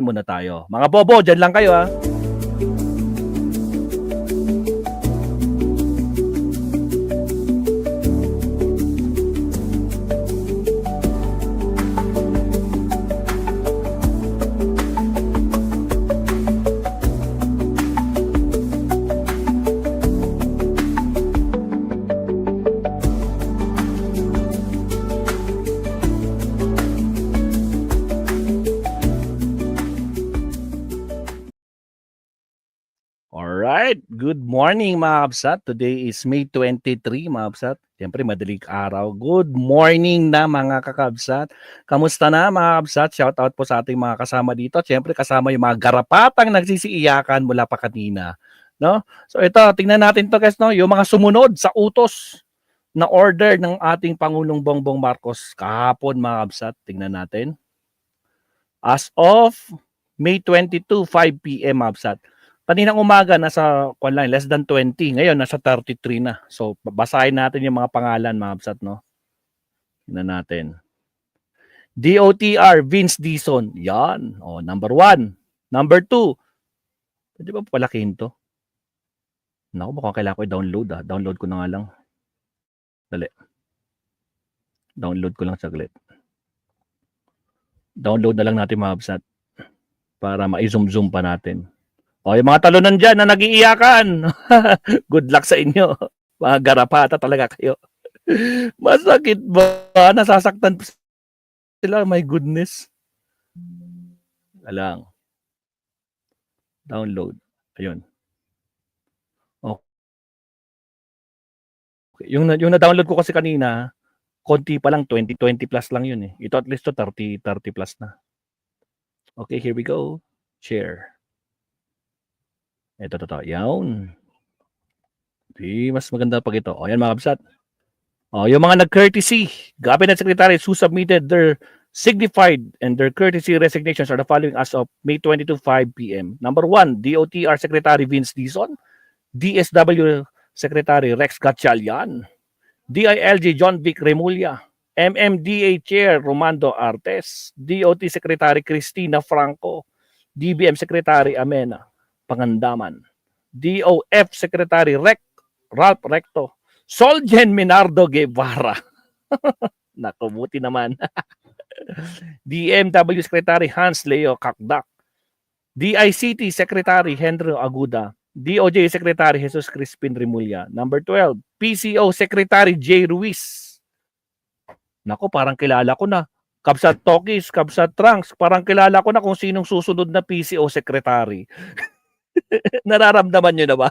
muna tayo. Mga bobo, dyan lang kayo ha. Alright, good morning mga kabsat. Today is May 23 mga kabsat. Siyempre madaling araw. Good morning na mga kakabsat. Kamusta na mga kabsat? Shout out po sa ating mga kasama dito. Siyempre kasama yung mga garapatang nagsisiiyakan mula pa kanina. No? So ito, tingnan natin to guys, no? Yung mga sumunod sa utos na order ng ating Pangulong Bongbong Marcos kahapon mga kabsat. Tingnan natin. As of May 22, 5 p.m. mga kabsat. Kaninang umaga nasa less than 20, ngayon nasa 33 na. So basahin natin yung mga pangalan mga kabsat, no. Tingnan natin. DOTR Vince Dizon. Yan. Oh, number 1. Number 2. Pwede ba palakihin to? Naku, mukhang kailangan ko i-download ah. Download ko na nga lang. Dali. Download ko lang saglit. Download na lang natin mga kabsat para ma-zoom pa natin. O, yung mga talunan dyan na nag-iiyakan. Good luck sa inyo. Mga garapata talaga kayo. Masakit ba? Nasasaktan sila. My goodness. Alang. Download. Ayun. Okay. Yung na-download ko kasi kanina, konti pa lang, 20 plus lang yun eh. Ito at least to 30 plus na. Okay, here we go. Share. Ito. Yan. Di, mas maganda pag ito. O, yan mga kabsat. O, yung mga nag-courtesy, Cabinet Secretaries who submitted their signified and their courtesy resignations are the following as of May 22, 5 p.m. Number 1, DOTR Secretary Vince Dizon, DSW Secretary Rex Gatchalian, DILG John Vic Remulla, MMDA Chair Romando Artes, DOT Secretary Cristina Franco, DBM Secretary Amena Pangandaman, DOF Secretary Ralph Recto, Solgen Minardo Guevara. Naku, buti naman. DMW Secretary Hans Leo Kakdak, DICT Secretary Henry Aguda, DOJ Secretary Jesus Crispin Remulla. Number 12, PCO Secretary J. Ruiz. Naku, parang kilala ko na. Kabsat Tokis, Kabsat Trunks, parang kilala ko na kung sinong susunod na PCO Secretary. Nararamdaman nyo na ba?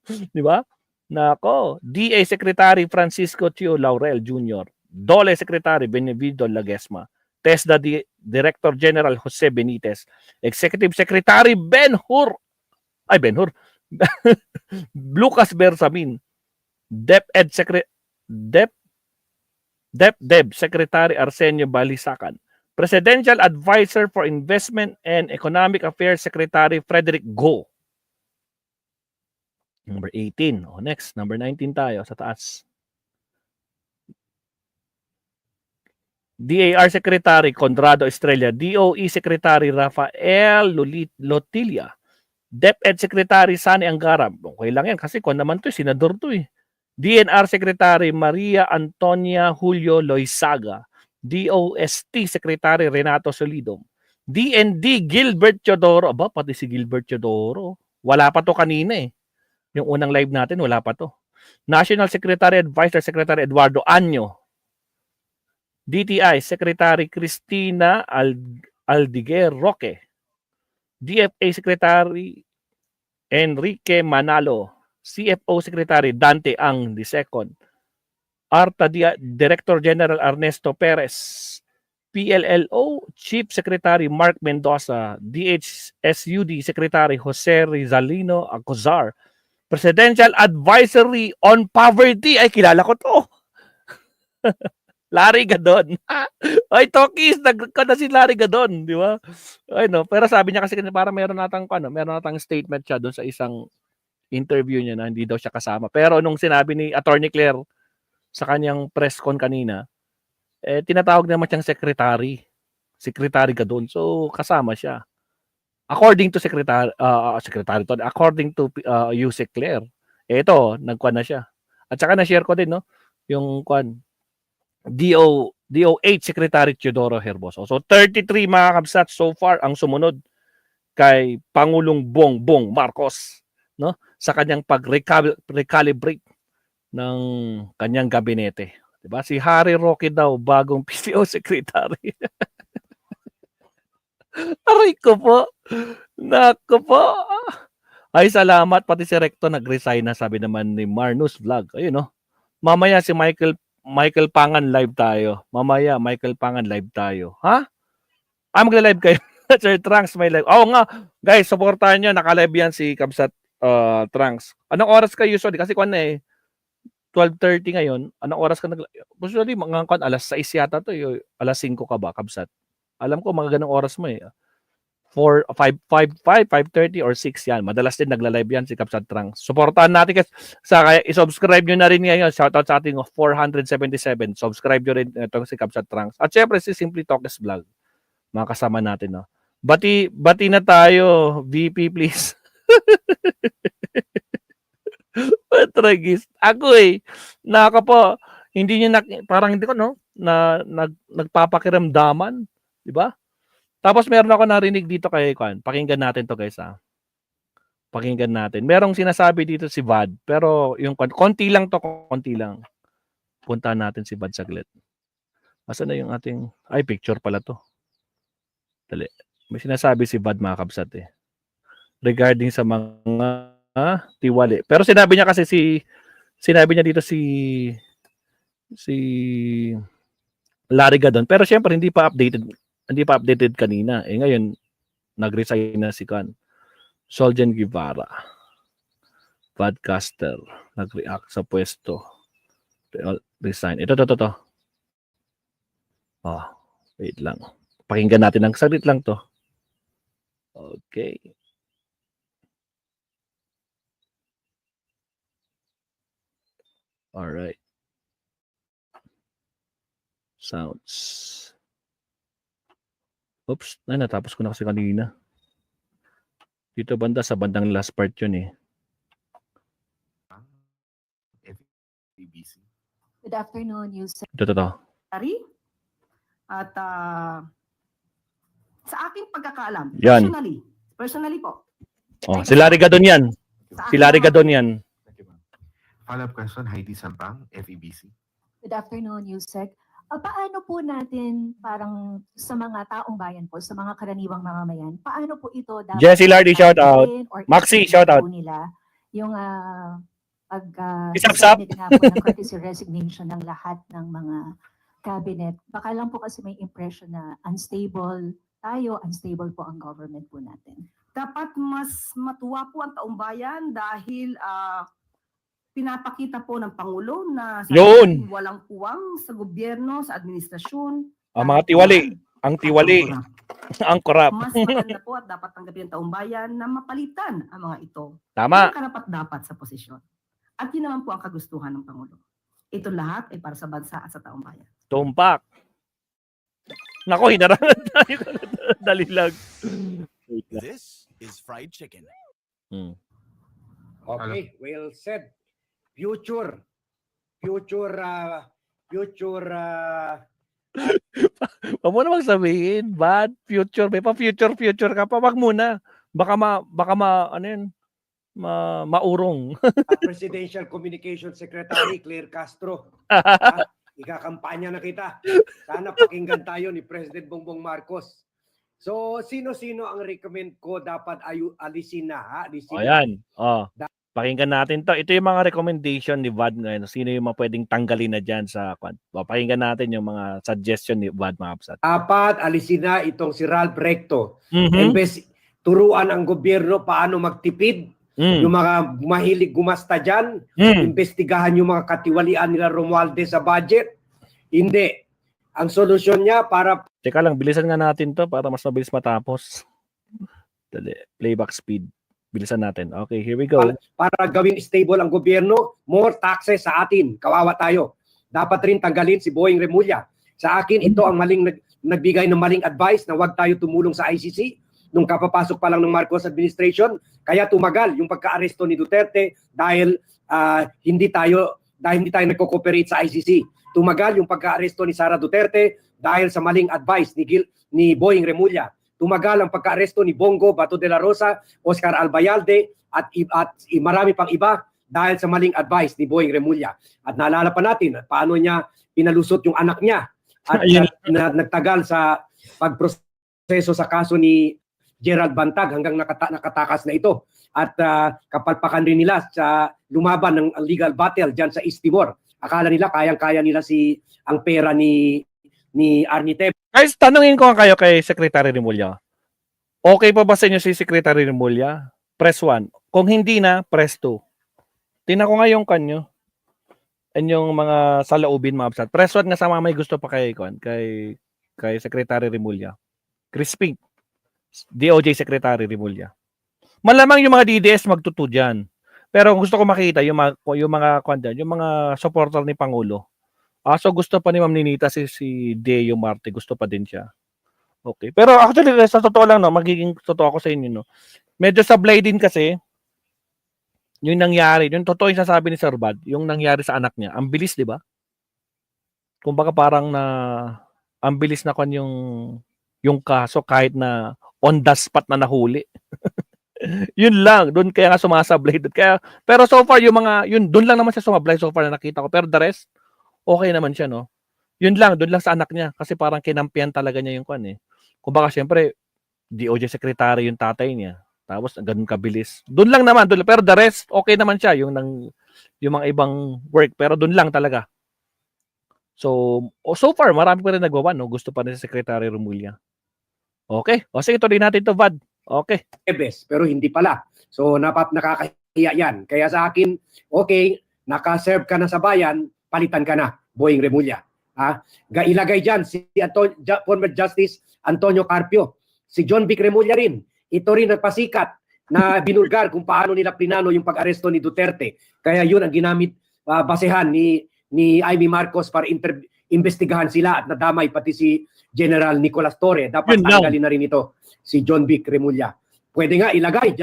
Di ba? Nako, DA Secretary Francisco Tio Laurel Jr., DOLE Secretary Benevido Lagesma, TESDA Director General Jose Benitez, Executive Secretary Ben Hur, Lucas Bersamin, DepEd Secretary Arsenio Balisacan, Presidential Advisor for Investment and Economic Affairs Secretary Frederick Go. Number 18. O, next, number 19 tayo sa taas. DAR Secretary Conrado Estrella, DOE Secretary Rafael Lotilla, DepEd Secretary Sani Angara. Okay lang yan kasi kung naman to, senador to eh. DNR Secretary Maria Antonia Julio Loizaga, DOST Secretary Renato Solido, DND Gilbert Teodoro. Aba, pati si Gilbert Teodoro. Wala pa to kanina eh. Yung unang live natin, wala pa to. National Secretary Advisor Secretary Eduardo Año, DTI Secretary Cristina Aldiguer Roque, DFA Secretary Enrique Manalo, CFO Secretary Dante Ang II, ARTA Director General Ernesto Perez, PLLO Chief Secretary Mark Mendoza, DHSUD Secretary Jose Rizalino Acozar, Presidential Advisory on Poverty. Ay, kilala ko to. Larry Gadon. Ay, Tokis, nagka na si Larry Gadon, di ba? Ay, no, pero sabi niya kasi para meron natang statement siya doon sa isang interview niya na hindi daw siya kasama. Pero nung sinabi ni Attorney Claire sa kanyang press con kanina, tinatawag naman siyang secretary. Secretary ka doon. So, kasama siya. According to according to Yusek Claire. Ito, nagkuan na siya. At saka na-share ko din, no? Yung kuan, DOH Secretary Teodoro Herboso. So, 33 mga kabsat so far ang sumunod kay Pangulong Bongbong Marcos, no? Sa kanyang pag-recalibrate ng kanyang gabinete. Diba? Si Harry Roque daw, bagong PCO Secretary. Aray ko po. Nako po. Ay, salamat. Pati si Recto nag-resign na, sabi naman ni Marnus Vlog. Ayun, no? Mamaya si Michael Pangan live tayo. Mamaya, Michael Pangan live tayo. Ha? Magla-live kayo. Sir Trunks, may live. Oo nga. Guys, supportahan nyo. Naka-live yan si Kabsat Trunks. Anong oras kayo usually? Kasi kung 12:30 ngayon. Anong oras ka usually, mga kwan, alas 6 yata to. Alas 5 ka ba, Kabsat? Alam ko, mga ganong oras mo 5:30 or 6 yan. Madalas din nagla-live yan si Kabsat Trunks. Supportahan natin kasi kaya i-subscribe nyo na rin ngayon. Shoutout sa ating 477. Subscribe nyo rin itong si Kabsat Trunks. At syempre si Simply Talkers Vlog. Mga kasama natin, no? Bati na tayo. VP, please. Tragis. Ako naka po, hindi niya parang hindi ko, no? Nagpapakiramdaman. Diba? Tapos meron ako narinig dito kay Kwan. Pakinggan natin to guys, ha. Pakinggan natin. Merong sinasabi dito si Vad, pero yung konti lang to, konti lang. Puntahan natin si Vad saglit. Asan na yung ating picture pala to. Dali. May sinasabi si Vad, mga kabsat regarding sa mga tiwali. Pero sinabi niya kasi dito si Larry Gadon. Pero syempre hindi pa updated kanina. Ngayon nag-resign na si Soljan Guevara. Podcaster nag-react sa pwesto. Resign. Ito. Wait lang. Pakinggan natin ng saglit lang to. Okay. Alright. Sounds. Oops. Natapos ko na kasi kanina. Dito banda, sa bandang last part yun FEBC. Good afternoon, Yusek. Ito. At sa aking pagkakaalam, Yan. personally po. Si Larry Gadon yan. Follow-up question, Heidi Sampang, FEBC. Good afternoon, Yusek. Paano po natin parang sa mga taong bayan po, sa mga karaniwang mamamayan, paano po ito dapat Jessie Lardy, shout out. Maxi, shout out. Nila yung Isap-sap. nga po ng courtesy resignation ng lahat ng mga cabinet. Baka lang po kasi may impression na unstable po ang government po natin. Dapat mas matuwa po ang taong bayan dahil pinapakita po ng Pangulo na walang puwang sa gobyerno, sa administrasyon. Mga tiwali. Ang tiwali. Ang korap. Mas maganda po at dapat tanggapin ng taong bayan na mapalitan ang mga ito. Tama. Karapat-dapat sa posisyon. At yun naman po ang kagustuhan ng Pangulo. Ito lahat ay para sa bansa at sa taong bayan. Tumpak. Nako, hinarangan tayo. Dali lang. This is fried chicken. Okay, well said. Future. Huwag mo na magsabihin, bad future. May pa-future ka pa. Wag muna. Baka maurong. Presidential Communication Secretary Claire Castro. Ikakampanya na kita. Sana pakinggan tayo ni President Bongbong Marcos. So, sino-sino ang recommend ko dapat alisin na? Ayan. Pakinggan natin to. Ito yung mga recommendation ni Vad ngayon. Sino yung mga pwedeng tanggalin na dyan sa pakinggan natin yung mga suggestion ni Vad, mga kapsat. Dapat alisin na itong si Ralph Recto. Imbes turuan ang gobyerno paano magtipid. Yung mga mahilig gumasta dyan, investigahan yung mga katiwalian nila Romualdez sa budget. Hindi. Ang solusyon niya para... Teka lang, bilisan nga natin to para mas mabilis matapos. Dali, playback speed. Bilisan natin. Okay, here we go. Para gawing stable ang gobyerno, more taxes sa atin. Kawawa tayo. Dapat rin tanggalin si Boying Remulla. Sa akin, ito ang nagbigay ng maling advice na huwag tayo tumulong sa ICC nung kapapasok pa lang ng Marcos administration. Kaya tumagal yung pagka-aresto ni Duterte dahil hindi tayo nagko-cooperate sa ICC. Tumagal yung pagka-aresto ni Sara Duterte dahil sa maling advice ni Boying Remulla. Tumagal ang pagka-aresto ni Bongo Bato de la Rosa, Oscar Albayalde at marami pang iba dahil sa maling advice ni Boying Remulla. At naalala pa natin paano niya pinalusot yung anak niya at nagtagal sa pagproseso sa kaso ni Gerald Bantag hanggang nakatakas na ito. At kapalpakan rin nila sa lumaban ng legal battle dyan sa East Timor. Akala nila kayang-kaya nila ang pera ni Arnie Teb. Guys, tanungin ko kayo kay Secretary Remulla. Okay pa ba sa inyo si Secretary Remulla? Press 1. Kung hindi na, press 2. Tingnan ko nga yung kanyo. Yung mga saloobin mga absat. Press 1 nga sa mga may gusto pa kay Secretary Remulla. Chris Pink, DOJ Secretary Remulla. Malamang yung mga DDS magtuto dyan. Pero gusto ko makita yung mga supporter ni Pangulo. So gusto pa ni Ma'am Ninita si Deo Marte, gusto pa din siya. Okay. Pero actually sa totoo lang magiging totoo ako sa inyo Medyo sablay din kasi yung nangyari, yung totoo yung sasabi ni Sir Bad, yung nangyari sa anak niya. Ang bilis, 'di ba? Kumbaga parang ang bilis na yung kaso kahit na on the spot na nahuli. Yun lang, doon kaya nga sumasablay doon. Pero so far doon lang naman siya sumablay so far na nakita ko. Pero the rest okay naman siya, Yun lang, doon lang sa anak niya kasi parang kinampihan talaga niya yung Kumbaga syempre DOJ secretary yung tatay niya. Tapos ganun kabilis. Doon lang naman, pero the rest okay naman siya yung mga ibang work pero doon lang talaga. So far marami pa rin nagwawan, Gusto pa rin si Secretary Remulla. Okay. O sige, tuloy natin to, Vad. Okay. Pero hindi pala. So nakakahiya yan. Kaya sa akin, okay, nakaserve ka na sa bayan, palitan ka na, Boying Remulla. Ilagay dyan si former Justice Antonio Carpio, si John Vic Remulla rin. Ito rin nagpasikat na binulgar kung paano nila plinano yung pag-aresto ni Duterte. Kaya yun ang ginamit basehan ni Amy Marcos para investigahan sila at nadamay pati si General Nicolas Torre. Dapat tanggalin na rin ito si John Vic Remulla. Pwede nga ilagay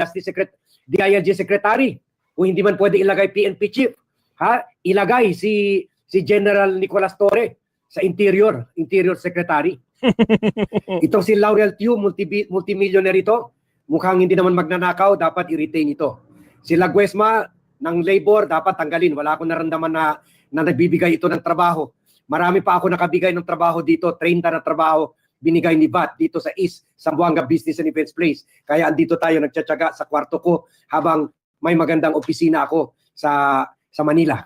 DILG Secretary. Kung hindi man pwede ilagay PNP Chief. Ilagay si General Nicolas Torre sa Interior Secretary. Itong si Laurel Tew, multimillionaire ito. Mukhang hindi naman magnanakaw, dapat i-retain ito. Si Laguesma ng Labor, dapat tanggalin. Wala akong naramdaman na nagbibigay ito ng trabaho. Marami pa ako nakabigay ng trabaho dito, 30 na trabaho binigay ni Bat dito sa East Zamboanga Business and Events Place. Kaya andito tayo nagtsatsaga sa kwarto ko habang may magandang opisina ako sa Manila.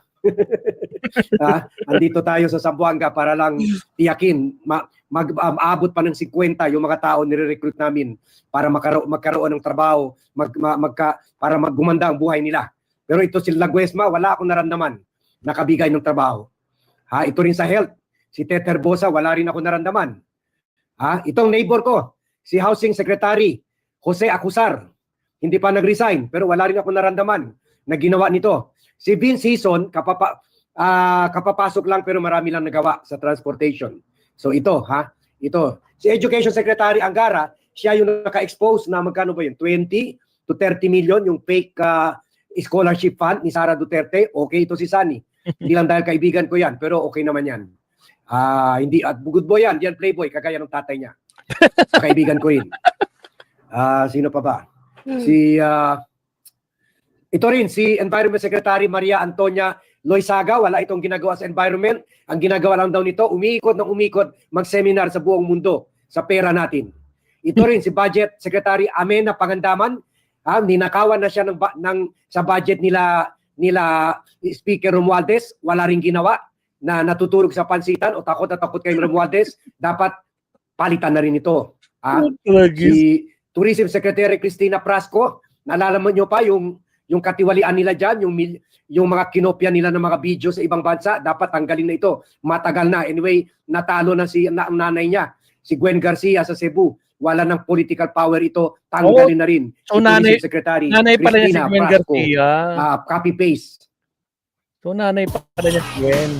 Andito tayo sa Zamboanga para lang tiyakin mag-aabot pa ng 50 yung mga tao nire-recruit namin para magkaroon ng trabaho, para maggumanda ang buhay nila. Pero ito si Laguesma, wala akong naramdaman nakabigay ng trabaho. Ito rin sa health, si Ted Herbosa, wala rin ako naramdaman. Itong neighbor ko, si Housing Secretary Jose Acusar, hindi pa nag-resign pero wala rin ako naramdaman na ginawa nito. Si Vince Sison, kapapasok lang pero marami lang nagawa sa transportation. So ito, si Education Secretary Angara, siya yung naka-expose na magkano ba yun? 20 to 30 million yung fake scholarship fund ni Sara Duterte. Okay ito si Sunny. Hindi lang dahil kaibigan ko yan, pero okay naman yan. Hindi, at good boy yan, yan playboy, kagaya ng tatay niya. Kaibigan ko rin. Sino pa ba? Ito rin, si Environment Secretary Maria Antonia Loizaga, wala itong ginagawa sa environment. Ang ginagawa lang daw nito, umiikot mag-seminar sa buong mundo sa pera natin. Ito rin si Budget Secretary Amena Pangandaman, ninakawan na siya sa budget nila Speaker Romualdez, wala ring ginawa na natutulog sa pansitan o takot na takot kay Romualdez, dapat palitan na rin ito. Si Tourism Secretary Cristina Prasco, naalala mo nyo pa yung katiwalian nila dyan, yung mga kinopya nila ng mga video sa ibang bansa, dapat tanggalin na ito. Matagal na. Anyway, natalo na ang nanay niya, si Gwen Garcia sa Cebu. Wala ng political power ito, tanggalin na rin. So, si Secretary nanay pala niya si Gwen Garcia. Copy-paste. So, nanay pala niya si Gwen.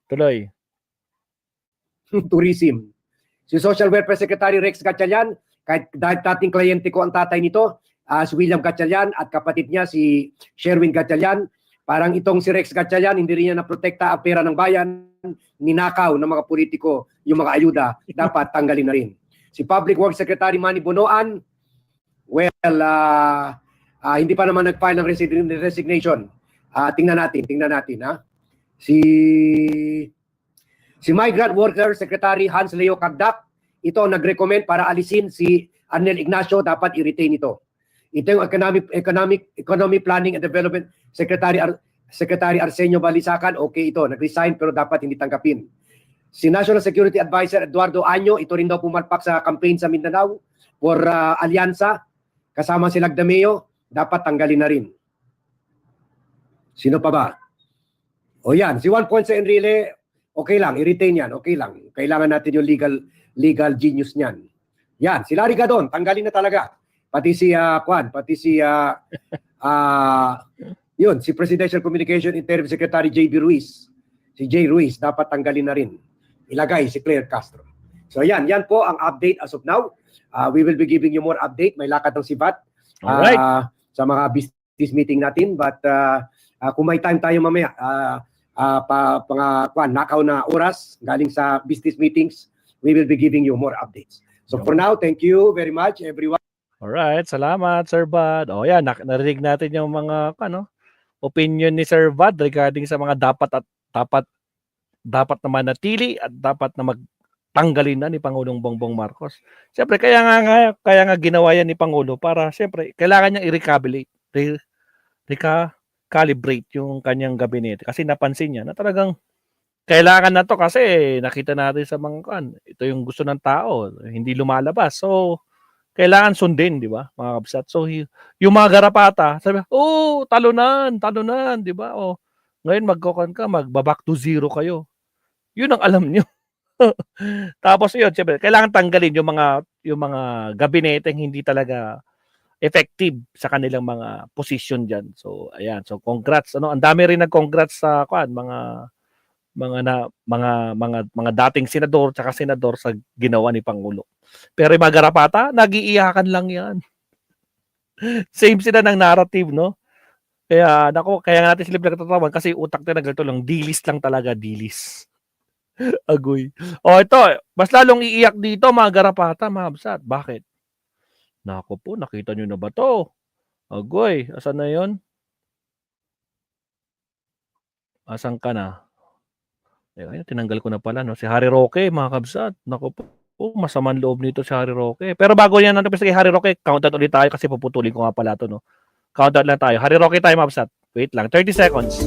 Tuloy. Tourism. Si Social Welfare Secretary Rex Gatchalian, kahit dating kliyente ko ang tatay nito, si William Gatchalian at kapatid niya si Sherwin Gatchalian, parang itong si Rex Gatchalian, hindi rin niya naprotekta ang pera ng bayan, ninakaw ng mga politiko yung mga ayuda, dapat tanggalin na rin. Si Public Works Secretary Manny Bonoan, well, hindi pa naman nag-file ng resignation. Tingnan natin. Ha? Si Migrant Worker Secretary Hans Leo Cardac, ito ang nag-recommend para alisin si Arnel Ignacio, dapat i-retain ito. Ito yung Economic Planning and Development Secretary Arsenio Balisacan, okay ito, nag-resign pero dapat hindi tangkapin. Si National Security Advisor Eduardo Año, ito rin daw pumalpak sa campaign sa Mindanao for Alyansa, kasama si Lagdameo, dapat tanggalin na rin. Sino pa ba? O yan, si Juan Ponce Enrile, okay lang, i-retain yan, okay lang. Kailangan natin yung legal genius niyan. Yan, si Larry Gadon, tanggalin na talaga. Pati si si Presidential Communication Interim Secretary J.B. Ruiz. Si J. Ruiz, dapat tanggalin na rin. Ilagay si Claire Castro. So yan po ang update as of now. We will be giving you more update. May lakad ng sibat sa mga business meeting natin. But kung may time tayo mamaya, nakaw na oras galing sa business meetings, we will be giving you more updates. So for now, thank you very much everyone. Alright, salamat Sir Bad. O yan, narinig natin yung mga opinion ni Sir Bad regarding sa mga dapat na manatili at dapat na magtanggalin na ni Pangulong Bongbong Marcos. Siyempre, kaya nga ginawa yan ni Pangulo para siyempre, kailangan niyang recalibrate yung kanyang gabinete. Kasi napansin niya na talagang kailangan na to kasi nakita natin sa mga ito yung gusto ng tao, hindi lumalabas. So, kailangan sundin, di ba, mga kabsat? So, yung mga garapata, sabi, talunan, di ba? Ngayon magbaback to zero kayo. Yun ang alam nyo. Tapos yun, siyempre, kailangan tanggalin yung mga gabineteng hindi talaga effective sa kanilang mga position diyan. So, ayan. So, congrats. Ang dami rin nag-congrats sa mga dating senador tsaka senador sa ginawa ni Pangulo. Pero yung mga garapata, nag-iiyakan lang yan. Same sila ng narrative, no? Kaya natin sila pinagtatawan kasi utak nila ganito lang, dilis lang talaga, dilis. Agoy. Ito, mas lalong iiyak dito, mga garapata, mga absat. Bakit? Nako po, nakita nyo na ba to? Agoy, asan na yon? Asan ka na? Ay, tinanggal ko na pala, no? Si Harry Roque, mga kabsat. Nako po, masamang loob nito si Harry Roque. Pero bago yan natin kay Harry Roque, count out ulit tayo kasi puputulin ko nga pala to, no? Count out lang tayo. Harry Roque tayo, mga kabsat. Wait lang, 30 seconds.